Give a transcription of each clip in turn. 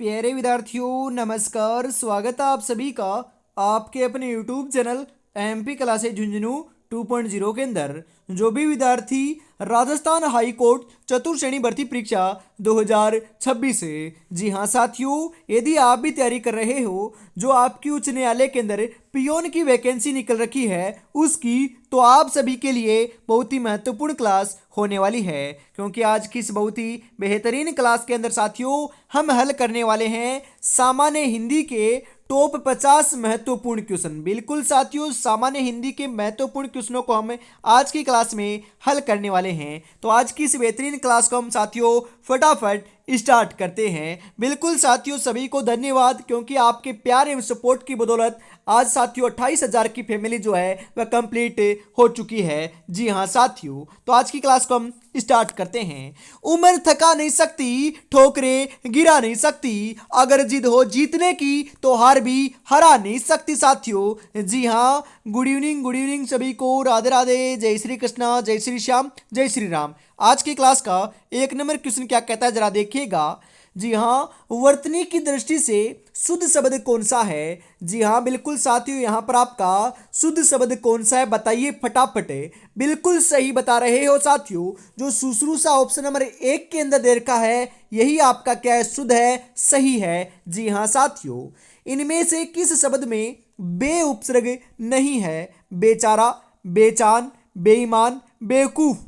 प्यारे विद्यार्थियों नमस्कार। स्वागत है आप सभी का आपके अपने YouTube channel MP classes Jhunjhunu 2.0 के अंदर। जो भी विद्यार्थी राजस्थान हाई कोर्ट चतुर्श्रेणी भर्ती परीक्षा 2026 से, जी हाँ साथियों, यदि आप भी तैयारी कर रहे हो, जो आपकी उच्च न्यायालय के अंदर पियोन की वैकेंसी निकल रखी है उसकी, तो आप सभी के लिए बहुत ही महत्वपूर्ण क्लास होने वाली है। क्योंकि आज की इस बहुत ही बेहतरीन क्लास के अंदर साथियों हम हल करने वाले हैं सामान्य हिंदी के टॉप 50 महत्वपूर्ण क्वेश्चन। बिल्कुल साथियों, सामान्य हिंदी के महत्वपूर्ण क्वेश्चनों को हम आज की क्लास में हल करने वाले हैं। तो आज की इस बेहतरीन क्लास को हम साथियों फटाफट स्टार्ट करते हैं। बिल्कुल साथियों, सभी को धन्यवाद, क्योंकि आपके प्यार एवं सपोर्ट की बदौलत आज साथियों 28,000 की फैमिली जो है वह कंप्लीट हो चुकी है। जी हाँ साथियों, तो आज की क्लास को हम स्टार्ट करते हैं। उम्र थका नहीं सकती, ठोकरें गिरा नहीं सकती, अगर जिद हो जीतने की तो हार भी हरा नहीं सकती साथियों। जी हाँ, गुड इवनिंग सभी को, राधे राधे, जय श्री कृष्णा, जय श्री श्याम, जय श्री राम। आज की क्लास का एक नंबर क्वेश्चन क्या कहता है जरा देखिएगा। जी हाँ, वर्तनी की दृष्टि से शुद्ध शब्द कौन सा है। जी हाँ बिल्कुल साथियों, यहाँ पर आपका शुद्ध शब्द कौन सा है बताइए फटाफट। बिल्कुल सही बता रहे हो साथियों, जो शुश्रूषा ऑप्शन नंबर 1 के अंदर दे रखा है यही आपका क्या है, शुद्ध है, सही है। जी हाँ साथियों, इनमें से किस शब्द में बे उपसर्ग नहीं है। बेचारा, बेचान, बेईमान, बेवकूफ।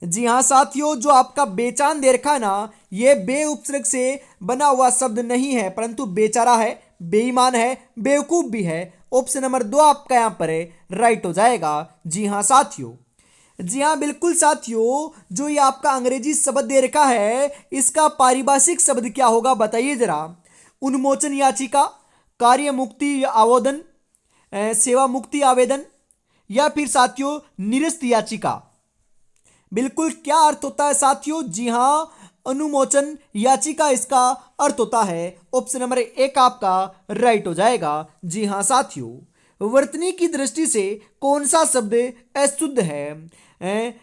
जी हाँ साथियों, जो आपका बेचान दे रखा है ना, ये बे उपसर्ग से बना हुआ शब्द नहीं है, परंतु बेचारा है, बेईमान है, बेवकूफ भी है। ऑप्शन नंबर 2 आपका यहाँ पर है, राइट हो जाएगा। जी हाँ साथियों, जी हाँ बिल्कुल साथियों, जो ये आपका अंग्रेजी शब्द दे रखा है इसका पारिभाषिक शब्द क्या होगा बताइए जरा। उन्मोचन याचिका, कार्य मुक्ति आवेदन, सेवा मुक्ति आवेदन, या फिर साथियों निरस्त याचिका। बिल्कुल क्या अर्थ होता है साथियों। जी हाँ, अनुमोचन याचिका इसका अर्थ होता है। ऑप्शन नंबर 1 आपका राइट हो जाएगा। जी हाँ साथियों, वर्तनी की दृष्टि से कौन सा शब्द अशुद्ध है।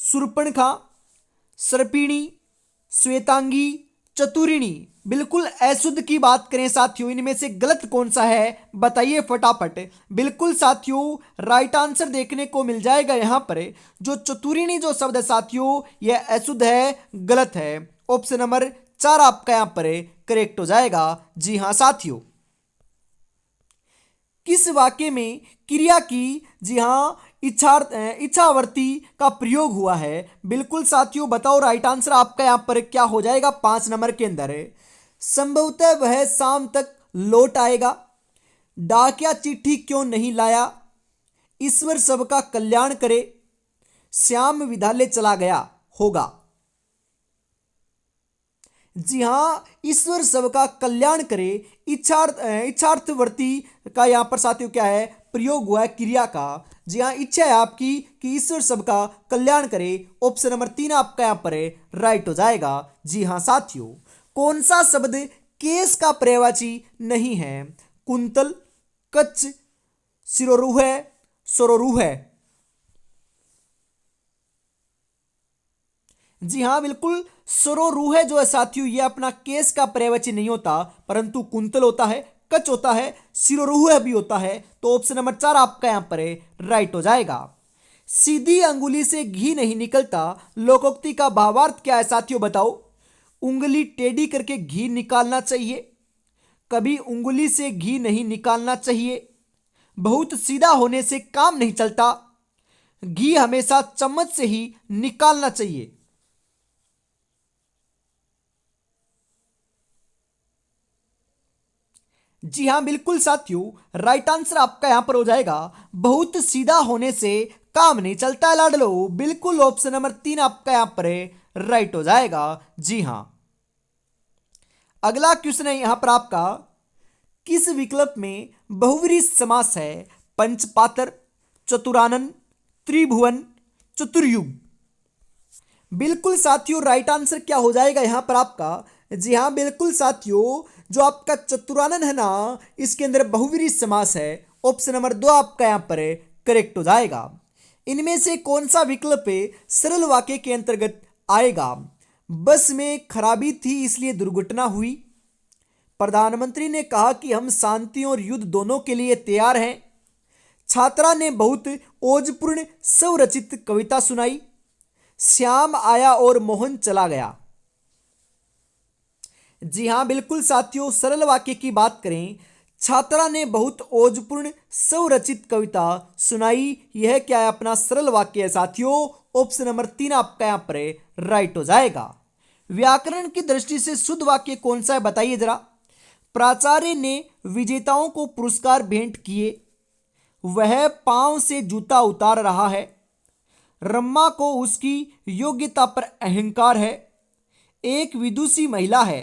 सुर्पणखा, सर्पिणी, श्वेतांगी, चतुरिणी। बिल्कुल अशुद्ध की बात करें साथियों, इनमें से गलत कौन सा है बताइए फटाफट। बिल्कुल साथियों, राइट आंसर देखने को मिल जाएगा यहाँ पर, जो चतुरिणी जो शब्द है साथियों यह अशुद्ध है, गलत है। ऑप्शन नंबर 4 आपका यहाँ पर करेक्ट हो जाएगा। जी हाँ साथियों, किस वाक्य में क्रिया की, जी हाँ, इच्छावर्ती का प्रयोग हुआ है। बिल्कुल साथियों बताओ, राइट आंसर आपका यहाँ पर क्या हो जाएगा 5 नंबर के अंदर है। संभवतः वह शाम तक लौट आएगा, डाकिया चिट्ठी क्यों नहीं लाया, ईश्वर सबका कल्याण करे, श्याम विद्यालय चला गया होगा। जी हाँ, ईश्वर सबका कल्याण करे, इच्छार्थवर्ती का यहाँ पर साथियों क्या है, प्रयोग हुआ है क्रिया का। जी हाँ, इच्छा है आपकी कि ईश्वर सबका कल्याण करे। ऑप्शन नंबर 3 आपका यहाँ पर है, राइट हो जाएगा। जी हाँ साथियों, कौन सा शब्द केस का पर्यायवाची नहीं है। कुंतल, कच्छ, सिरोरूह, सरोरूह। जी हाँ बिल्कुल, सरोरूह जो है साथियों ये अपना केस का पर्यायवाची नहीं होता, परंतु कुंतल होता है, कच होता है, सिरोरूह भी होता है। तो ऑप्शन नंबर 4 आपका यहां पर है, राइट हो जाएगा। सीधी अंगुली से घी नहीं निकलता, लोकोक्ति का भावार्थ क्या है साथियों बताओ। उंगली टेढ़ी करके घी निकालना चाहिए, कभी उंगली से घी नहीं निकालना चाहिए, बहुत सीधा होने से काम नहीं चलता, घी हमेशा चम्मच से ही निकालना चाहिए। जी हाँ बिल्कुल साथियों, राइट आंसर आपका यहां पर हो जाएगा, बहुत सीधा होने से काम नहीं चलता है लाडलो। बिल्कुल ऑप्शन नंबर 3 आपका यहां पर है, राइट हो जाएगा। जी हाँ, अगला क्वेश्चन है यहां पर आपका, किस विकल्प में बहुव्रीहि समास है। पंचपात्र, चतुरानन, त्रिभुवन, चतुर्युग। बिल्कुल साथियों, राइट आंसर क्या हो जाएगा यहां पर आपका। जी हाँ बिल्कुल साथियों, जो आपका चतुरानन है ना, इसके अंदर बहुव्रीहि समास है। ऑप्शन नंबर 2 आपका यहां पर है, करेक्ट हो जाएगा। इनमें से कौन सा विकल्प सरल वाक्य के अंतर्गत आएगा। बस में खराबी थी इसलिए दुर्घटना हुई। प्रधानमंत्री ने कहा कि हम शांति और युद्ध दोनों के लिए तैयार हैं। छात्रा ने बहुत ओजपूर्ण स्वरचित कविता सुनाई। श्याम आया और मोहन चला गया। जी हाँ बिल्कुल साथियों, सरल वाक्य की बात करें, छात्रा ने बहुत ओजपूर्ण स्वरचित कविता सुनाई। यह क्या है? अपना सरल वाक्य है साथियों। ऑप्शन नंबर 3 आपका यहाँ पर राइट हो जाएगा। व्याकरण की दृष्टि से शुद्ध वाक्य कौन सा है बताइए जरा। प्राचार्य ने विजेताओं को पुरस्कार भेंट किए। वह पांव से जूता उतार रहा है। रम्मा को उसकी योग्यता पर अहंकार है। एक विदुषी महिला है।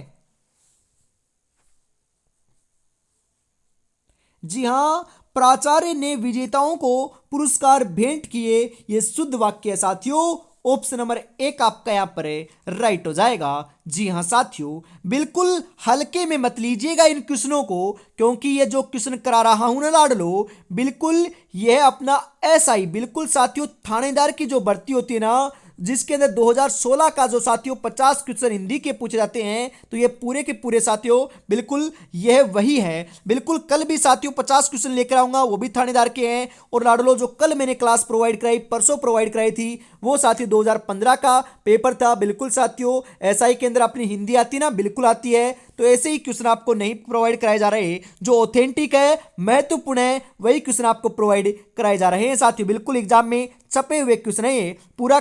जी हां, प्राचार्य ने विजेताओं को पुरस्कार भेंट किए। यह शुद्ध वाक्य है साथियों। ऑप्शन नंबर 1 आपका यहां पर राइट हो जाएगा। जी हां साथियों, बिल्कुल हल्के में मत लीजिएगा इन क्वेश्चनों को, क्योंकि ये जो क्वेश्चन करा रहा हूं ना लाडलो, बिल्कुल यह अपना ऐसा ही बिल्कुल साथियों थानेदार की जो भर्ती होती है ना, जिसके अंदर 2016 का जो साथियों 50 क्वेश्चन हिंदी के पूछे जाते हैं, तो ये पूरे के पूरे साथियों बिल्कुल यह वही है। बिल्कुल कल भी साथियों 50 क्वेश्चन लेकर आऊंगा, वो भी थानेदार के हैं। और लाडलो जो कल मैंने क्लास प्रोवाइड कराई, परसों प्रोवाइड कराई थी, वो साथियों 2015 का पेपर था। बिल्कुल साथियों एसआई के अंदर अपनी हिंदी आती ना, बिल्कुल आती है। तो ऐसे ही क्वेश्चन आपको नहीं प्रोवाइड कराए जा रहे, जो ऑथेंटिक है, महत्वपूर्ण है, वही क्वेश्चन आपको प्रोवाइड कराए जा रहे हैं साथियों। बिल्कुल एग्जाम में छपे हुए क्वेश्चन है ये। पूरा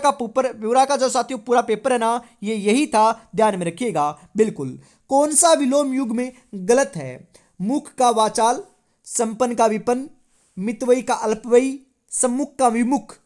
का जो साथियों पूरा पेपर है ना, ये यही था, ध्यान में रखिएगा। बिल्कुल कौन सा विलोम युग में गलत है? मुख का वाचाल, संपन्न का विपन्न, मितव्ययी का अल्पव्ययी, सम्मुख का विमुख।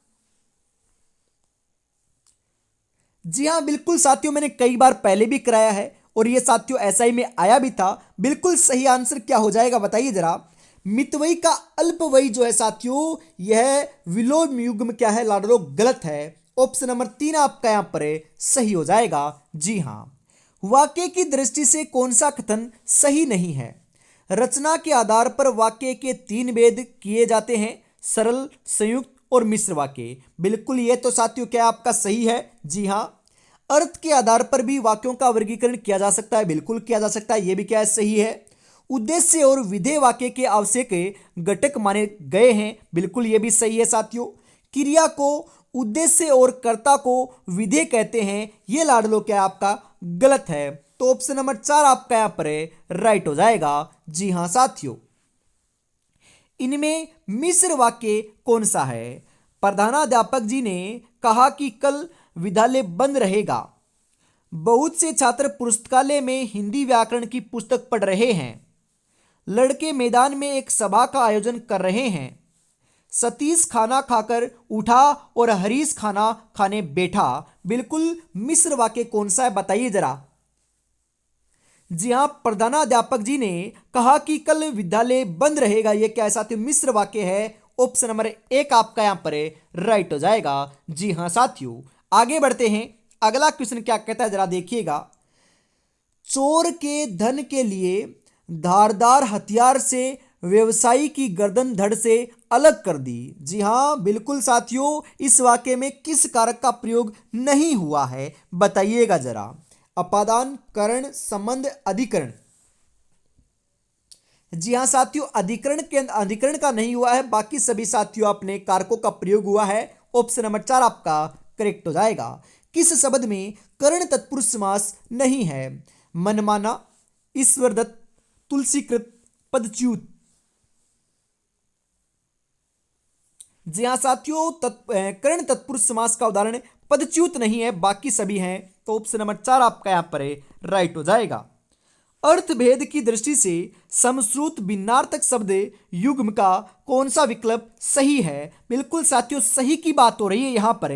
जी हाँ बिल्कुल साथियों, मैंने कई बार पहले भी कराया है और ये साथियों एसआई में आया भी था। बिल्कुल सही आंसर क्या हो जाएगा बताइए जरा। मितव्ययी का अल्पव्ययी जो है साथियों, यह विलोम युग में क्या है लाडलो? गलत है। ऑप्शन नंबर 3 आपका यहां पर सही हो जाएगा। जी हां, वाक्य की दृष्टि से कौन सा कथन सही नहीं है? रचना के आधार पर वाक्य के 3 भेद किए जाते हैं, सरल, संयुक्त और मिश्र वाक्य। बिल्कुल ये तो साथियों क्या आपका सही है। जी हां, अर्थ के आधार पर भी वाक्यों का वर्गीकरण किया जा सकता है, बिल्कुल किया जा सकता है, यह भी क्या है? सही है। उद्देश्य और विधेय वाक्य के आवश्यक घटक माने गए हैं, बिल्कुल यह भी सही है साथियों। क्रिया को उद्देश्य और कर्ता को विधेय कहते हैं, यह लाडलो क्या आपका? गलत है। तो ऑप्शन नंबर 4 आपका यहां पर राइट हो जाएगा। जी हां साथियों, इनमें मिश्र वाक्य कौन सा है? प्रधानाध्यापक जी ने कहा कि कल विद्यालय बंद रहेगा। बहुत से छात्र पुस्तकालय में हिंदी व्याकरण की पुस्तक पढ़ रहे हैं। लड़के मैदान में एक सभा का आयोजन कर रहे हैं। सतीश खाना खाकर उठा और हरीश खाना खाने बैठा। बिल्कुल मिश्र वाक्य कौन सा है बताइए जरा। जी हां, प्रधानाध्यापक जी ने कहा कि कल विद्यालय बंद रहेगा, यह क्या है साथियों? मिश्र वाक्य है। ऑप्शन नंबर 1 आपका यहां पर राइट हो जाएगा। जी हां साथियों, आगे बढ़ते हैं। अगला क्वेश्चन क्या कहता है जरा देखिएगा। चोर के धन के लिए धारदार हथियार से व्यवसायी की गर्दन धड़ से अलग कर दी। जी हां बिल्कुल साथियों, इस वाक्य में किस कारक का प्रयोग नहीं हुआ है बताइएगा जरा। अपादान, करण, संबंध, अधिकरण। जी हां साथियों, अधिकरण का नहीं हुआ है, बाकी सभी साथियों अपने कारकों का प्रयोग हुआ है। ऑप्शन नंबर 4 आपका करेक्ट हो जाएगा। किस शब्द में कर्ण तत्पुरुष समास नहीं है? मनमाना, ईश्वरदत्त, तुलसीकृत, पदच्युत। जी हां साथियों, कर्ण तत्पुरुष समास का उदाहरण पदच्युत नहीं है, बाकी सभी हैं। तो ऑप्शन नंबर 4 आपका यहां पर राइट हो जाएगा। अर्थभेद की दृष्टि से समश्रुत भिन्नार्थक शब्द युग्म का कौन सा विकल्प सही है? बिल्कुल साथियों सही की बात हो रही है यहां पर।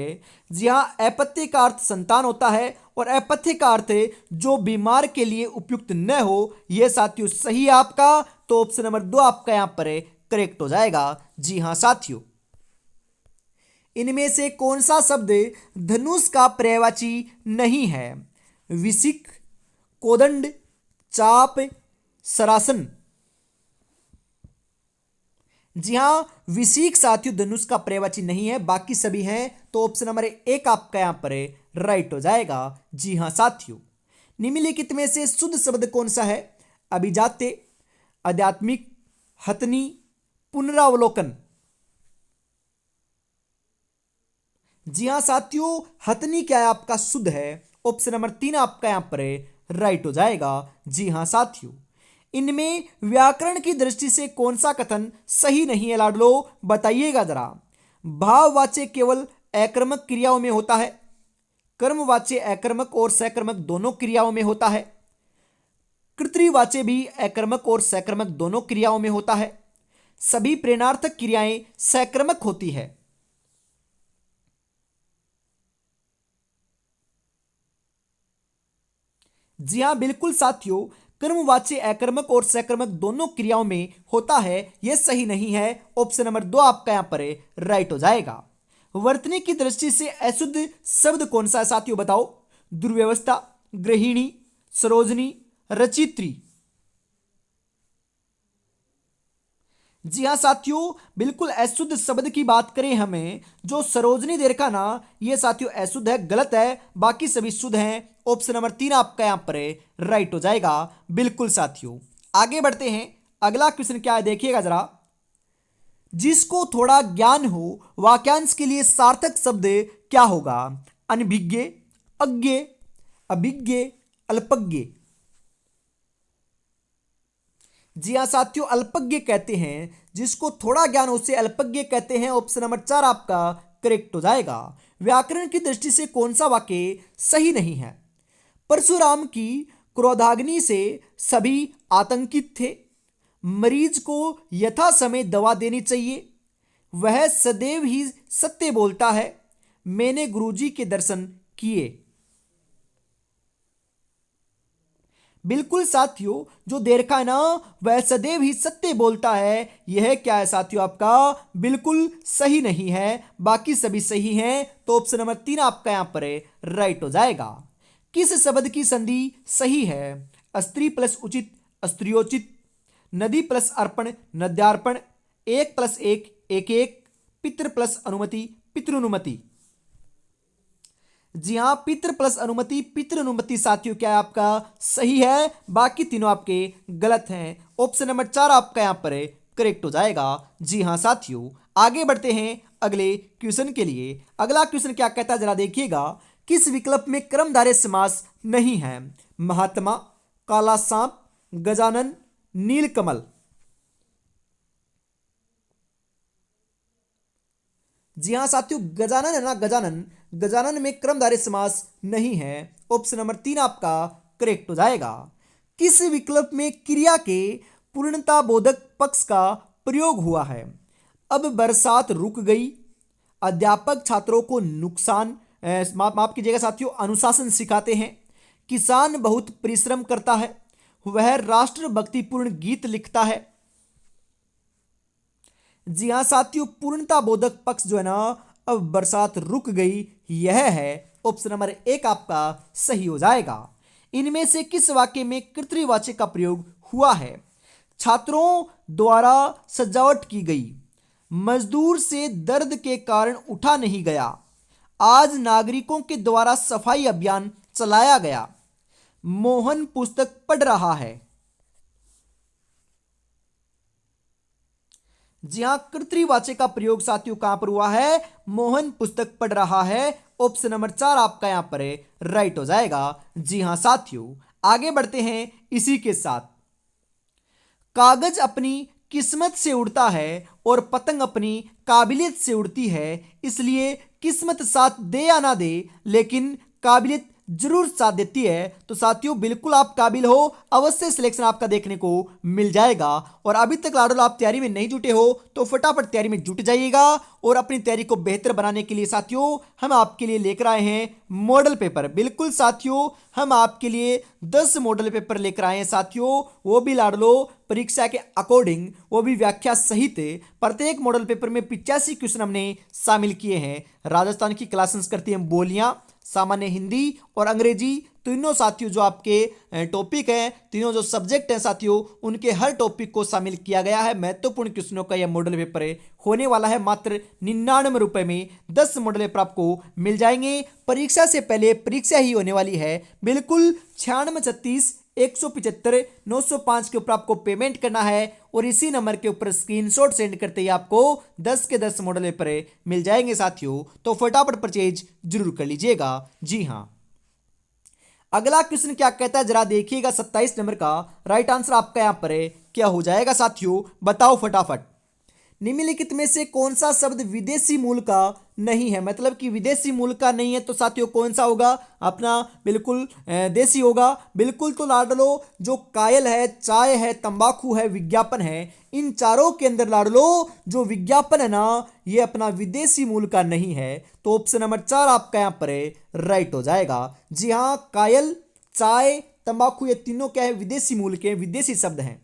जी हां, अपत्य का अर्थ संतान होता है और अपत्य का अर्थ जो बीमार के लिए उपयुक्त न हो, यह साथियों सही है आपका। तो ऑप्शन नंबर 2 आपका यहां पर करेक्ट हो जाएगा। जी हां साथियों, इनमें से कौन सा शब्द धनुष का पर्यायवाची नहीं है? विसिक, कोदंड, चाप, सरासन। जी हां, विसिक साथियों धनुष का पर्यायवाची नहीं है, बाकी सभी हैं। तो ऑप्शन नंबर 1 आपका यहां पर राइट हो जाएगा। जी हाँ साथियों, निम्नलिखित में से शुद्ध शब्द कौन सा है? अभिजात्य, आध्यात्मिक, हथनी, पुनरावलोकन। जी हाँ साथियों, हथनी क्या है आपका? शुद्ध है। ऑप्शन नंबर 3 आपका यहां पर है, राइट हो जाएगा। जी हाँ साथियों, इनमें व्याकरण की दृष्टि से कौन सा कथन सही नहीं है लाडलो? बताइएगा जरा। भाववाच्य केवल अकर्मक क्रियाओं में होता है, कर्मवाच्य अकर्मक और सकर्मक दोनों क्रियाओं में होता है, कर्तृवाच्य भी अकर्मक और सकर्मक दोनों क्रियाओं में होता है, सभी प्रेरणार्थक क्रियाएं सकर्मक होती है। जी हाँ बिल्कुल साथियों, कर्मवाच्य अकर्मक और सकर्मक दोनों क्रियाओं में होता है, यह सही नहीं है। ऑप्शन नंबर 2 आपका यहां पर है, राइट हो जाएगा। वर्तनी की दृष्टि से अशुद्ध शब्द कौन सा है साथियों? बताओ। दुर्व्यवस्था, गृहिणी, सरोजनी, रचित्री। जी हाँ साथियों, बिल्कुल अशुद्ध शब्द की बात करें हमें, जो सरोजनी देखा ना, ये साथियों अशुद्ध है, गलत है, बाकी सभी शुद्ध हैं। ऑप्शन नंबर 3 आपका यहां पर है, राइट हो जाएगा। बिल्कुल साथियों, आगे बढ़ते हैं। अगला क्वेश्चन क्या है देखिएगा जरा। जिसको थोड़ा ज्ञान हो वाक्यांश के लिए सार्थक शब्द क्या होगा? अनभिज्ञ, अज्ञ, अभिज्ञ, अल्पज्ञ। जी हाँ साथियों, अल्पज्ञ कहते हैं जिसको थोड़ा ज्ञान हो उसे अल्पज्ञ कहते हैं। ऑप्शन नंबर 4 आपका करेक्ट हो जाएगा। व्याकरण की दृष्टि से कौन सा वाक्य सही नहीं है? परशुराम की क्रोधाग्नि से सभी आतंकित थे, मरीज को यथा समय दवा देनी चाहिए, वह सदैव ही सत्य बोलता है, मैंने गुरुजी के दर्शन किए। बिल्कुल साथियों, जो देखा है ना, वह सदैव ही सत्य बोलता है, यह क्या है साथियों? आपका बिल्कुल सही नहीं है, बाकी सभी सही हैं। तो ऑप्शन नंबर 3 आपका यहां पर है, राइट हो जाएगा। किस शब्द की संधि सही है? स्त्री प्लस उचित, स्त्रियोचित, नदी प्लस अर्पण, नद्यार्पण, एक प्लस एक, एक एक, पितृ प्लस अनुमति, पितृनुमति। जी हाँ, पितृ प्लस अनुमति, पितृनुमति साथियों क्या है आपका? सही है, बाकी तीनों आपके गलत हैं। ऑप्शन नंबर 4 आपका यहां पर है, करेक्ट हो जाएगा। जी हाँ साथियों, आगे बढ़ते हैं अगले क्वेश्चन के लिए। अगला क्वेश्चन क्या कहता है जरा देखिएगा। किस विकल्प में कर्मधारय समास नहीं है? महात्मा, काला सांप, गजानन, नीलकमल। जी हाँ साथियों, गजानन है ना, गजानन, गजानन में कर्मधारय समास नहीं है। ऑप्शन नंबर 3 आपका करेक्ट हो जाएगा। किस विकल्प में क्रिया के पूर्णता बोधक पक्ष का प्रयोग हुआ है? अब बरसात रुक गई, अध्यापक छात्रों को नुकसान माफ कीजिएगा साथियों, अनुशासन सिखाते हैं, किसान बहुत परिश्रम करता है, वह राष्ट्रभक्तिपूर्ण गीत लिखता है। जी हाँ साथियों, पूर्णता बोधक पक्ष जो है ना, अब बरसात रुक गई, यह है। ऑप्शन नंबर 1 आपका सही हो जाएगा। इनमें से किस वाक्य में कर्तृवाचक का प्रयोग हुआ है? छात्रों द्वारा सजावट की गई, मजदूर से दर्द के कारण उठा नहीं गया, आज नागरिकों के द्वारा सफाई अभियान चलाया गया, मोहन पुस्तक पढ़ रहा है। जी हाँ, कर्तृवाचक का प्रयोग साथियों कहां पर हुआ है? मोहन पुस्तक पढ़ रहा है। ऑप्शन नंबर 4 आपका यहां पर है, राइट हो जाएगा। जी हाँ साथियों, आगे बढ़ते हैं इसी के साथ। कागज अपनी किस्मत से उड़ता है और पतंग अपनी काबिलियत से उड़ती है, इसलिए किस्मत साथ दे या ना दे, लेकिन काबिलियत जरूर साथ देती है। तो साथियों बिल्कुल आप काबिल हो, अवश्य सिलेक्शन आपका देखने को मिल जाएगा। और अभी तक लाडो आप तैयारी में नहीं जुटे हो तो फटाफट तैयारी में जुट जाइएगा। और अपनी तैयारी को बेहतर बनाने के लिए साथियों हम आपके लिए लेकर आए हैं मॉडल पेपर। बिल्कुल साथियों, हम आपके लिए 10 मॉडल पेपर लेकर आए हैं साथियों, वो भी लाडलो परीक्षा के अकॉर्डिंग, वो भी व्याख्या सहित। प्रत्येक मॉडल पेपर में 85 क्वेश्चन हमने शामिल किए हैं। राजस्थान की क्लास संस्कृति एवं बोलियां, सामान्य हिंदी और अंग्रेजी तीनों साथियों जो आपके टॉपिक हैं, तीनों जो सब्जेक्ट हैं साथियों, उनके हर टॉपिक को शामिल किया गया है। महत्वपूर्ण क्वेश्चनों का यह मॉडल पेपर होने वाला है। मात्र 99 रुपये में 10 मॉडल पेपर आपको मिल जाएंगे। परीक्षा से पहले परीक्षा ही होने वाली है। बिल्कुल 9636 175 905 के ऊपर आपको पेमेंट करना है और इसी नंबर के ऊपर स्क्रीनशॉट सेंड करते ही आपको 10 के 10 मॉडल पेपर मिल जाएंगे साथियों। तो फटाफट परचेज जरूर कर लीजिएगा। जी हाँ, अगला क्वेश्चन क्या कहता है जरा देखिएगा। 27 नंबर का राइट आंसर आपका यहां पर क्या हो जाएगा साथियों, बताओ फटाफट। निम्नलिखित में से कौन सा शब्द विदेशी मूल का नहीं है, मतलब कि विदेशी मूल का नहीं है तो साथियों कौन सा होगा, अपना बिल्कुल देसी होगा। बिल्कुल तो लाडलो जो कायल है, चाय है, तंबाकू है, विज्ञापन है, इन चारों के अंदर लाडलो जो विज्ञापन है ना, ये अपना विदेशी मूल का नहीं है। तो ऑप्शन नंबर 4 आपका यहाँ पर राइट हो जाएगा। जी हाँ, कायल, चाय, तंबाकू ये तीनों क्या है, विदेशी मूल के विदेशी शब्द हैं।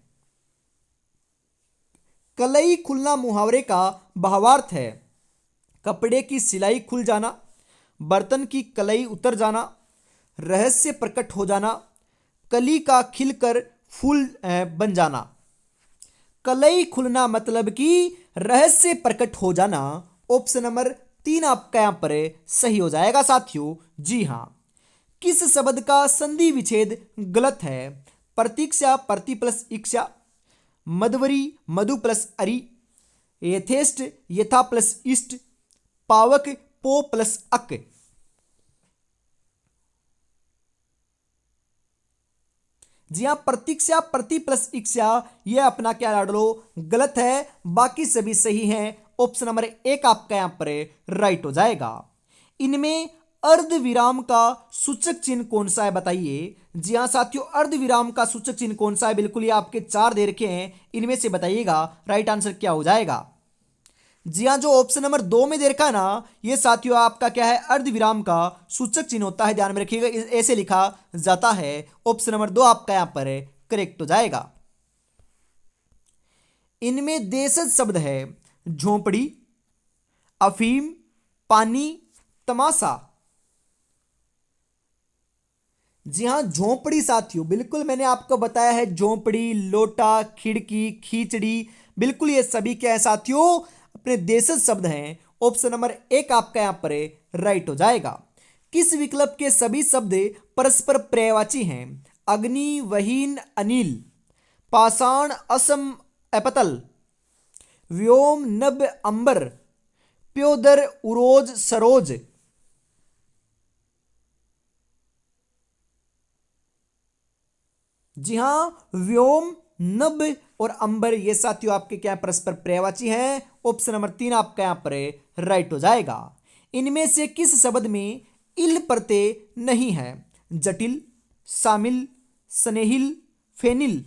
कलई खुलना मुहावरे का भावार्थ है कपड़े की सिलाई खुल जाना, बर्तन की कलई उतर जाना, रहस्य प्रकट हो जाना, कली का खिलकर फूल बन जाना। कलई खुलना मतलब कि रहस्य प्रकट हो जाना। ऑप्शन नंबर 3 आपका यहां पर सही हो जाएगा साथियों। जी हां, किस शब्द का संधि विच्छेद गलत है, प्रतीक्षा प्रति प्लस इक्षा, मधवरी मधु प्लस अरी, यथेष्ट यथा प्लस इष्ट, पावक पो प्लस अक। जी हां, प्रतीक्षा प्रति प्लस इक्षा यह अपना क्या लाडलो गलत है, बाकी सभी सही हैं। ऑप्शन नंबर 1 आपका यहां पर राइट हो जाएगा। इनमें अर्ध विराम का सूचक चिन्ह कौन सा है बताइए। जी हाँ साथियों, अर्ध विराम का सूचक चिन्ह कौन सा है, बिल्कुल ये आपके 4 दे रखे हैं, इनमें से बताइएगा राइट आंसर क्या हो जाएगा। जी हाँ, जो ऑप्शन नंबर 2 में दे रखा है ना, ये साथियों आपका क्या है, अर्ध विराम का सूचक चिन्ह होता है, ध्यान में रखिएगा, ऐसे लिखा जाता है। ऑप्शन नंबर 2 आपका यहां पर करेक्ट हो जाएगा। इनमें देशज शब्द है झोंपड़ी, अफीम, पानी, तमाशा। जी हाँ, झोंपड़ी साथियों, बिल्कुल मैंने आपको बताया है, झोंपड़ी, लोटा, खिड़की, खींचड़ी, बिल्कुल ये सभी क्या है साथियों, अपने देशज शब्द हैं। ऑप्शन नंबर 1 आपका यहां पर राइट हो जाएगा। किस विकल्प के सभी शब्द परस्पर पर्यायवाची हैं, अग्नि, वहीन, अनिल, पाषाण, असम, अपतल, व्योम, नभ, अंबर, प्योदर, उरोज, सरोज। जी हां, व्योम, नभ और अंबर ये साथियों आपके क्या परस्पर पर्यायवाची हैं। ऑप्शन नंबर 3 आपका यहां पर राइट हो जाएगा। इनमें से किस शब्द में इल प्रत्यय नहीं है, जटिल, शामिल, स्नेहिल, फेनिल।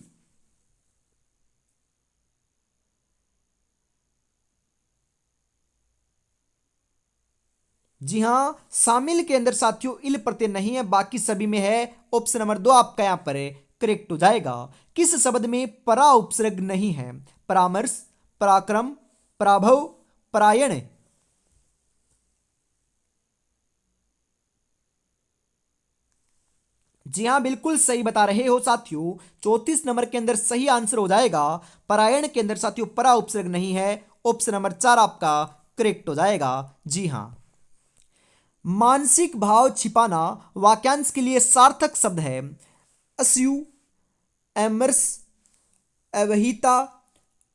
जी हां, शामिल के अंदर साथियों इल प्रत्यय नहीं है, बाकी सभी में है। ऑप्शन नंबर 2 आपका यहां पर करेक्ट हो जाएगा। किस शब्द में परा उपसर्ग नहीं है, परामर्श, पराक्रम, पराभव, परायण। जी हां, बिल्कुल सही बता रहे हो साथियों। 34 नंबर के अंदर सही आंसर हो जाएगा, परायण के अंदर साथियों परा उपसर्ग नहीं है। ऑप्शन नंबर 4 आपका करेक्ट हो जाएगा। जी हां, मानसिक भाव छिपाना वाक्यांश के लिए सार्थक शब्द है, अस्यु, एमर्स, अवहिता,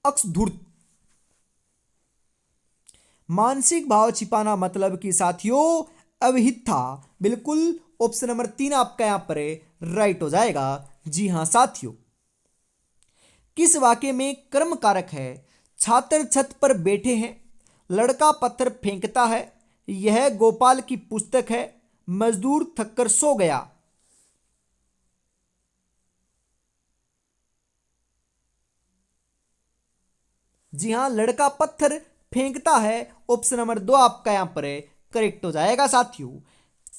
अक्सधूर्त। मानसिक भाव छिपाना मतलब कि साथियों अवहित था, बिल्कुल ऑप्शन नंबर 3 आपका यहां पर राइट हो जाएगा। जी हां साथियों, किस वाक्य में कर्म कारक है, छात्र छत पर बैठे हैं, लड़का पत्थर फेंकता है, यह गोपाल की पुस्तक है, मजदूर थककर सो गया। जी हां, लड़का पत्थर फेंकता है। ऑप्शन नंबर 2 आपका यहां पर करेक्ट हो जाएगा साथियों।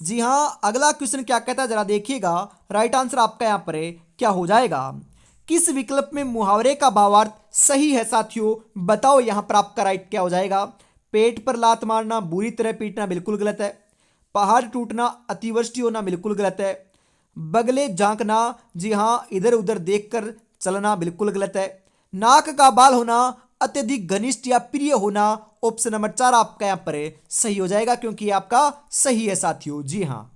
जी हां, अगला क्वेश्चन क्या कहता है जरा देखिएगा, राइट आंसर आपका यहां पर क्या हो जाएगा। किस विकल्प में मुहावरे का भावार्थ सही है साथियों, बताओ यहां पर आपका राइट क्या हो जाएगा। पेट पर लात मारना, बुरी तरह पीटना, बिल्कुल गलत है। पहाड़ टूटना, अतिवृष्टि होना बिल्कुल गलत है। बगले झांकना, जी हाँ, इधर उधर देखकर चलना बिल्कुल गलत है। नाक का बाल होना, अत्यधिक घनिष्ठ या प्रिय होना, ऑप्शन नंबर 4 आपका यहाँ पर सही हो जाएगा, क्योंकि ये आपका सही है साथियों। जी हाँ।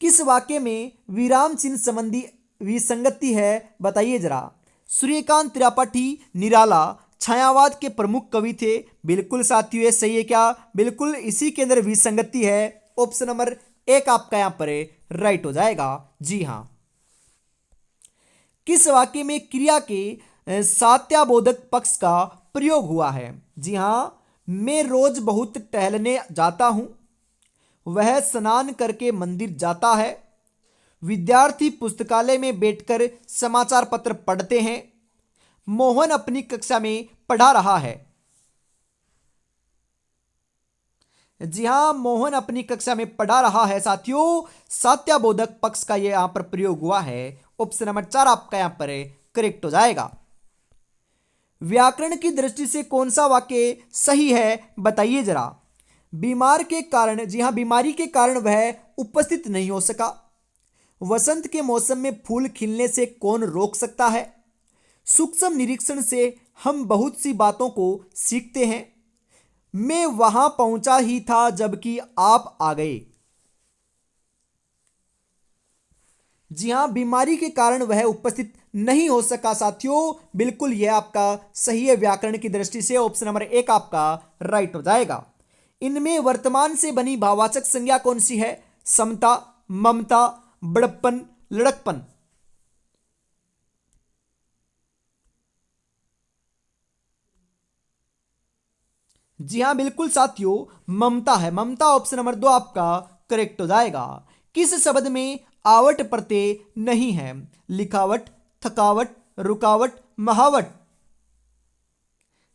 किस वाक्य में विराम चिन्ह संबंधी विसंगति है, बताइए जरा। सूर्यकांत त्रिपाठी निराला छायावाद के प्रमुख कवि थे, बिल्कुल साथियों ये सही है क्या? बिल्कुल, इसी के अंदर विसंगति है। ऑप्शन नंबर 1 आपका यहां पर राइट हो जाएगा। जी हां। किस वाक्य में क्रिया के सात्याबोधक पक्ष का प्रयोग हुआ है? जी हां, मैं रोज बहुत टहलने जाता हूं, वह स्नान करके मंदिर जाता है, विद्यार्थी पुस्तकालय में बैठकर समाचार पत्र पढ़ते हैं, मोहन अपनी कक्षा में पढ़ा रहा है। जी हां, मोहन अपनी कक्षा में पढ़ा रहा है साथियों। सात्याबोधक पक्ष का यह यहां पर प्रयोग हुआ है। ऑप्शन नंबर 4 आपका यहां पर करेक्ट हो जाएगा। व्याकरण की दृष्टि से कौन सा वाक्य सही है, बताइए जरा। बीमार के कारण, जी हां, बीमारी के कारण वह उपस्थित नहीं हो सका। वसंत के मौसम में फूल खिलने से कौन रोक सकता है। सूक्ष्म निरीक्षण से हम बहुत सी बातों को सीखते हैं। मैं वहां पहुंचा ही था जबकि आप आ गए। जी हां, बीमारी के कारण वह उपस्थित नहीं हो सका साथियों। बिल्कुल यह आपका सही है व्याकरण की दृष्टि से। ऑप्शन नंबर 1 आपका राइट हो जाएगा। इनमें वर्तमान से बनी भाववाचक संज्ञा कौन सी है? समता, ममता, बड़प्पन, लड़कपन। जी हां, बिल्कुल साथियों, ममता है। ममता ऑप्शन नंबर 2 आपका करेक्ट हो जाएगा। किस शब्द में आवट प्रत्यय नहीं है? लिखावट, थकावट, रुकावट, महावट।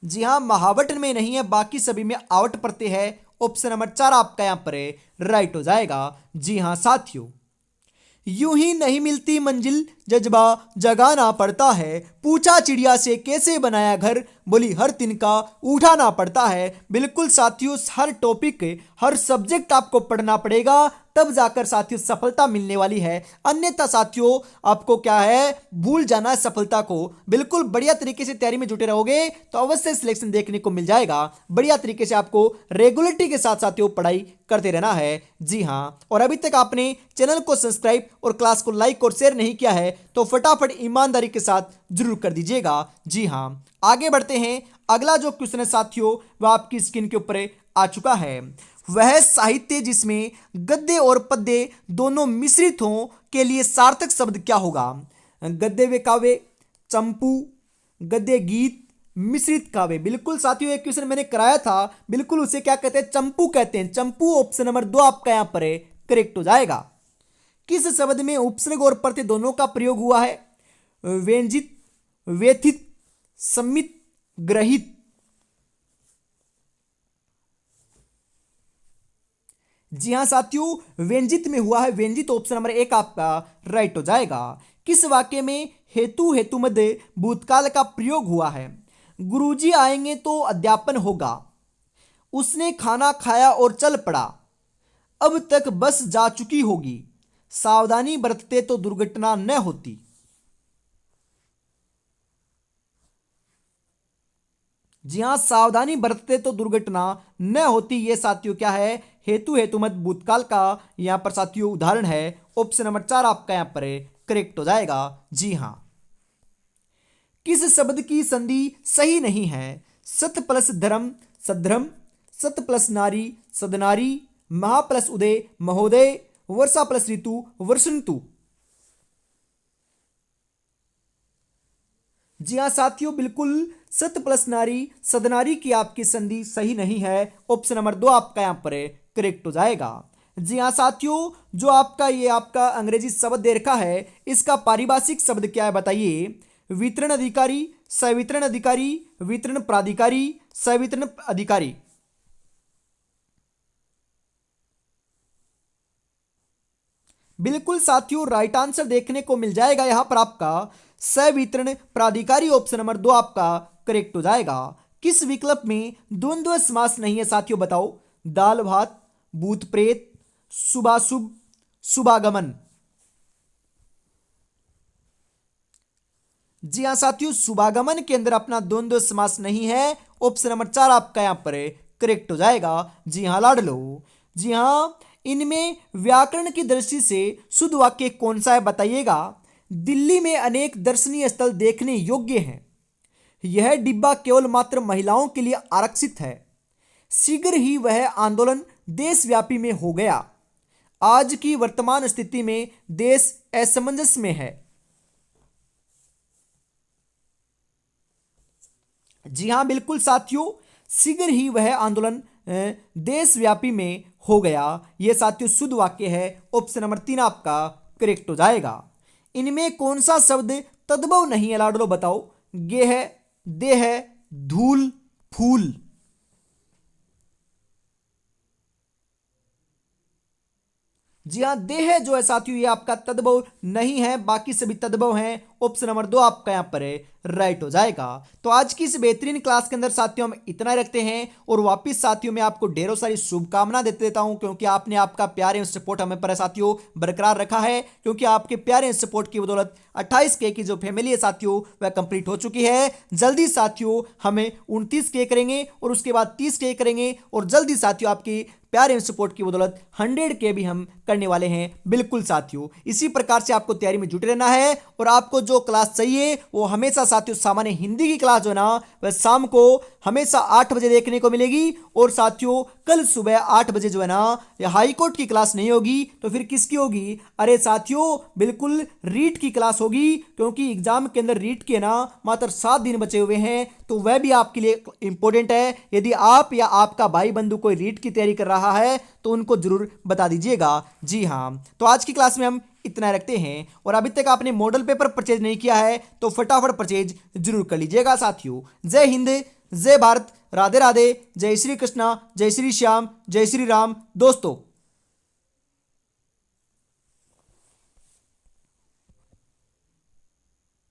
जी हां, महावट में नहीं है, बाकी सभी में आवट प्रत्यय है। ऑप्शन नंबर 4 आपका यहां पर राइट हो जाएगा। जी हां साथियों। यूं ही नहीं मिलती मंजिल, जज्बा जगाना पड़ता है। पूछा चिड़िया से कैसे बनाया घर, बोली हर तिनका उठाना पड़ता है। बिल्कुल साथियों, हर टॉपिक, हर सब्जेक्ट आपको पढ़ना पड़ेगा, तब जाकर साथियों सफलता मिलने वाली है। अन्यथा साथियों आपको क्या है, भूल जाना है सफलता को। बिल्कुल बढ़िया तरीके से तैयारी में जुटे रहोगे तो अवश्य सिलेक्शन देखने को मिल जाएगा। बढ़िया तरीके से आपको रेगुलरिटी के साथ साथियों पढ़ाई करते रहना है। जी हाँ, और अभी तक आपने चैनल को सब्सक्राइब और क्लास को लाइक और शेयर नहीं किया है तो फटाफट ईमानदारी के साथ जरूर कर दीजिएगा। जी हाँ, आगे बढ़ते हैं। अगला जो क्वेश्चन है साथियों वह आपकी स्क्रीन के ऊपर आ चुका है। वह साहित्य जिसमें गद्य और पद्य दोनों मिश्रित हों के लिए सार्थक शब्द क्या होगा? गद्य व काव्य, चंपू, गद्य गीत, मिश्रित काव्य। बिल्कुल साथियों, एक क्वेश्चन मैंने कराया था, बिल्कुल उसे क्या कहते हैं, चंपू कहते हैं। चंपू ऑप्शन नंबर 2 आपका यहां पर करेक्ट हो जाएगा। किस शब्द में उपसर्ग और प्रत्यय दोनों का प्रयोग हुआ है? व्यंजित, व्यथित, सम्मित, ग्रहित। जी हां साथियों, व्यंजित में हुआ है। व्यंजित ऑप्शन नंबर 1 आपका राइट हो जाएगा। किस वाक्य में हेतु हेतु मध्य भूतकाल का प्रयोग हुआ है? गुरुजी आएंगे तो अध्यापन होगा, उसने खाना खाया और चल पड़ा, अब तक बस जा चुकी होगी, सावधानी बरतते तो दुर्घटना न होती। जी हां, सावधानी बरतते तो दुर्घटना न होती। ये साथियों क्या है, हेतु हेतुमत भूतकाल का यहां पर साथियों उदाहरण है। ऑप्शन नंबर 4 आपका यहां पर करेक्ट हो जाएगा। जी हां। किस शब्द की संधि सही नहीं है? सत प्लस धर्म, सद्धर्म, सत प्लस नारी, सदनारी, महा प्लस उदय, महोदय, वर्षा प्लस ऋतु, वर्षंतु। जी हाँ साथियों, बिल्कुल सत प्लस नारी, सदनारी की आपकी संधि सही नहीं है। ऑप्शन नंबर 2 आपका यहां पर करेक्ट हो जाएगा। जी हाँ साथियों, जो आपका ये आपका अंग्रेजी शब्द दे रखा है, इसका पारिभाषिक शब्द क्या है बताइए। वितरण अधिकारी, सवितरण अधिकारी, वितरण प्राधिकारी, सवितरण अधिकारी। बिल्कुल साथियों, राइट आंसर देखने को मिल जाएगा यहां पर आपका सवितरण प्राधिकारी। ऑप्शन नंबर 2 आपका करेक्ट हो जाएगा। किस विकल्प में द्वंद्व समास नहीं है साथियों, बताओ। दाल भात, भूत प्रेत, शुभाशुभ, शुभागमन। जी हाँ साथियों, शुभागमन के अंदर अपना द्वंद्व समास नहीं है। ऑप्शन नंबर 4 आपका यहाँ पर करेक्ट हो जाएगा। जी हाँ लाडलो। जी हाँ, इनमें व्याकरण की दृष्टि से शुद्ध वाक्य कौन सा है बताइएगा। दिल्ली में अनेक दर्शनीय स्थल देखने योग्य हैं। यह डिब्बा केवल मात्र महिलाओं के लिए आरक्षित है। शीघ्र ही वह आंदोलन देशव्यापी में हो गया। आज की वर्तमान स्थिति में देश असमंजस में है। जी हाँ बिल्कुल साथियों, शीघ्र ही वह आंदोलन देशव्यापी में हो गया। यह साथियों शुद्ध वाक्य है। ऑप्शन नंबर 3 आपका करेक्ट हो जाएगा। इनमें कौन सा शब्द तद्भव नहीं है लाडलो बताओ। गेह, देह, धूल, फूल। जी हाँ, देह जो है साथियों ये आपका तद्भव नहीं है, बाकी सभी तद्भव हैं। ऑप्शन नंबर 2 आपका यहाँ पर राइट हो जाएगा। तो आज की इस बेहतरीन क्लास के अंदर साथियों हम इतना रखते हैं और वापिस साथियों मैं आपको ढेरों सारी शुभकामना देते देता हूं, क्योंकि आपने आपका प्यार एवं सपोर्ट हमें पर साथियों बरकरार रखा है। क्योंकि आपके प्यार एवं सपोर्ट की बदौलत 28K की जो फैमिली है साथियों वह कंप्लीट हो चुकी है। जल्दी साथियों हमें 29K करेंगे और उसके बाद 30K करेंगे और जल्दी साथियों आपकी प्यार एवं सपोर्ट की बदौलत 100K भी हम करने वाले हैं। बिल्कुल साथियों इसी प्रकार से आपको तैयारी में जुटे रहना है और आपको जो क्लास चाहिए वो हमेशा साथियों सामान्य हिंदी की क्लास जो है ना वह शाम को हमेशा 8 बजे देखने को मिलेगी। और साथियों कल सुबह 8 बजे जो है ना ये हाई कोर्ट की क्लास नहीं होगी तो फिर किसकी होगी। अरे साथियों बिल्कुल रीट की क्लास होगी, क्योंकि एग्जाम के अंदर रीट के ना मात्र 7 दिन बचे हुए हैं, तो वह भी आपके लिए इंपॉर्टेंट है। यदि आप या आपका भाई बंधु कोई रीट की तैयारी कर रहा है तो उनको जरूर बता दीजिएगा। जी हाँ, तो आज की क्लास में हम इतना रखते हैं। और अभी तक आपने मॉडल पेपर परचेज नहीं किया है तो फटाफट परचेज जरूर कर लीजिएगा साथियों। जय हिंद, जय भारत, राधे राधे, जय श्री कृष्णा, जय श्री श्याम, जय श्री राम दोस्तों।